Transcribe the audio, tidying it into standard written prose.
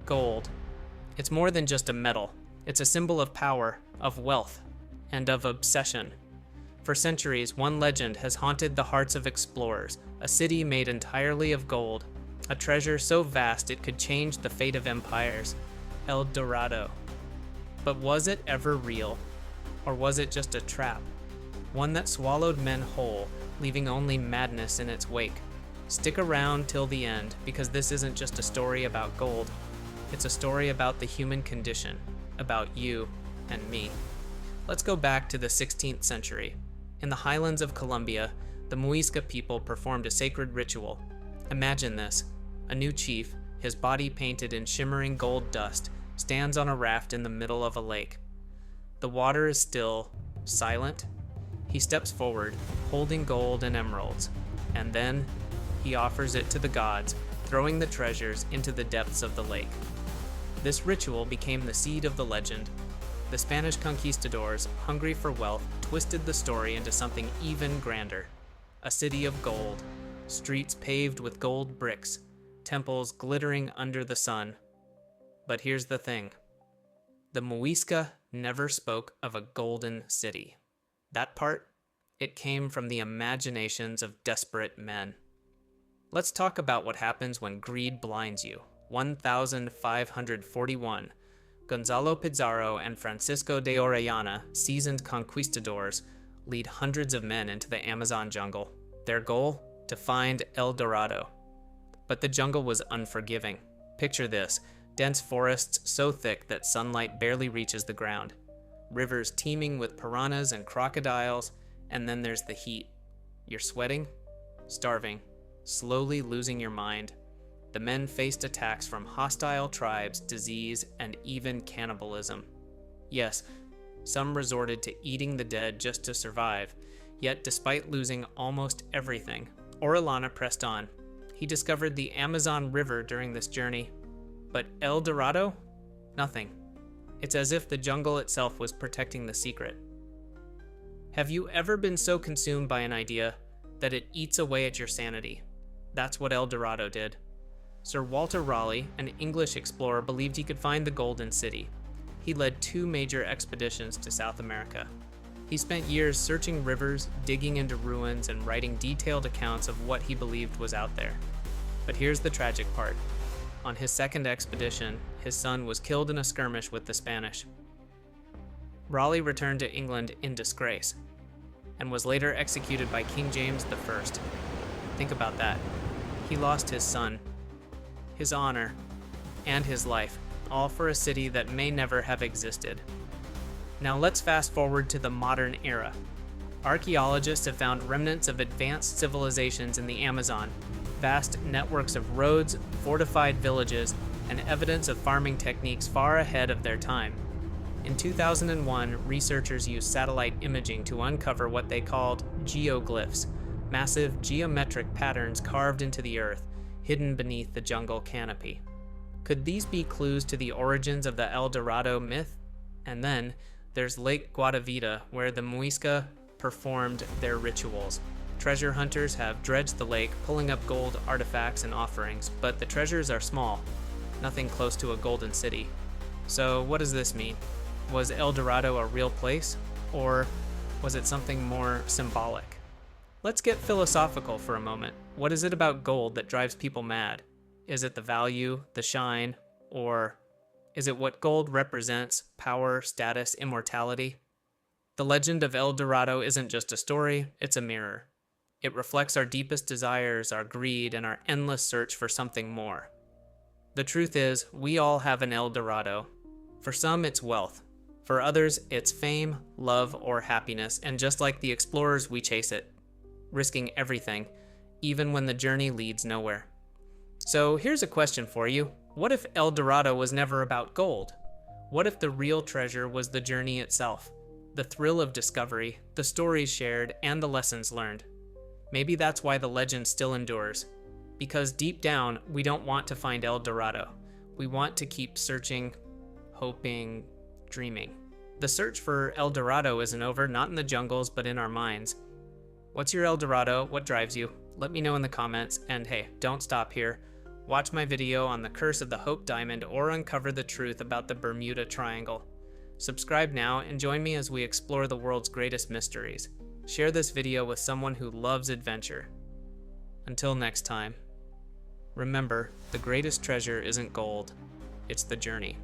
Gold. It's more than just a metal. It's a symbol of power, of wealth, and of obsession. For centuries, one legend has haunted the hearts of explorers, a city made entirely of gold, a treasure so vast it could change the fate of empires, Eldorado. But was it ever real? Or was it just a trap? One that swallowed men whole, leaving only madness in its wake. Stick around till the end, because this isn't just a story about gold. It's a story about the human condition, about you and me. Let's go back to the 16th century. In the highlands of Colombia, the Muisca people performed a sacred ritual. Imagine this. A new chief, his body painted in shimmering gold dust, stands on a raft in the middle of a lake. The water is still, silent. He steps forward, holding gold and emeralds, and then he offers it to the gods, throwing the treasures into the depths of the lake. This ritual became the seed of the legend. The Spanish conquistadors, hungry for wealth, twisted the story into something even grander. A city of gold, streets paved with gold bricks, temples glittering under the sun. But here's the thing. The Muisca never spoke of a golden city. That part, it came from the imaginations of desperate men. Let's talk about what happens when greed blinds you. 1541. Gonzalo Pizarro and Francisco de Orellana, seasoned conquistadors, lead hundreds of men into the Amazon jungle. Their goal? To find Eldorado. But the jungle was unforgiving. Picture this, dense forests so thick that sunlight barely reaches the ground. Rivers teeming with piranhas and crocodiles, and then there's the heat. You're sweating, starving, slowly losing your mind. The men faced attacks from hostile tribes, disease, and even cannibalism. Yes, some resorted to eating the dead just to survive, yet despite losing almost everything, Orellana pressed on. He discovered the Amazon River during this journey. But El Dorado? Nothing. It's as if the jungle itself was protecting the secret. Have you ever been so consumed by an idea that it eats away at your sanity? That's what El Dorado did. Sir Walter Raleigh, an English explorer, believed he could find the Golden City. He led 2 major expeditions to South America. He spent years searching rivers, digging into ruins, and writing detailed accounts of what he believed was out there. But here's the tragic part. On his second expedition, his son was killed in a skirmish with the Spanish. Raleigh returned to England in disgrace, and was later executed by King James I. Think about that. He lost his son, his honor, and his life, all for a city that may never have existed. Now let's fast forward to the modern era. Archaeologists have found remnants of advanced civilizations in the Amazon, vast networks of roads, fortified villages, and evidence of farming techniques far ahead of their time. In 2001, researchers used satellite imaging to uncover what they called geoglyphs, massive geometric patterns carved into the earth, hidden beneath the jungle canopy. Could these be clues to the origins of the El Dorado myth? And then, there's Lake Guatavita, where the Muisca performed their rituals. Treasure hunters have dredged the lake, pulling up gold artifacts and offerings, but the treasures are small, nothing close to a golden city. So what does this mean? Was El Dorado a real place, or was it something more symbolic? Let's get philosophical for a moment. What is it about gold that drives people mad? Is it the value, the shine, or is it what gold represents, power, status, immortality? The legend of El Dorado isn't just a story, it's a mirror. It reflects our deepest desires, our greed, and our endless search for something more. The truth is, we all have an El Dorado. For some, it's wealth. For others, it's fame, love, or happiness, and just like the explorers, we chase it, risking everything, even when the journey leads nowhere. So here's a question for you. What if El Dorado was never about gold? What if the real treasure was the journey itself? The thrill of discovery, the stories shared, and the lessons learned. Maybe that's why the legend still endures. Because deep down, we don't want to find El Dorado. We want to keep searching, hoping, dreaming. The search for El Dorado isn't over, not in the jungles, but in our minds. What's your El Dorado? What drives you? Let me know in the comments, and hey, don't stop here. Watch my video on the Curse of the Hope Diamond or uncover the truth about the Bermuda Triangle. Subscribe now and join me as we explore the world's greatest mysteries. Share this video with someone who loves adventure. Until next time, remember, the greatest treasure isn't gold, it's the journey.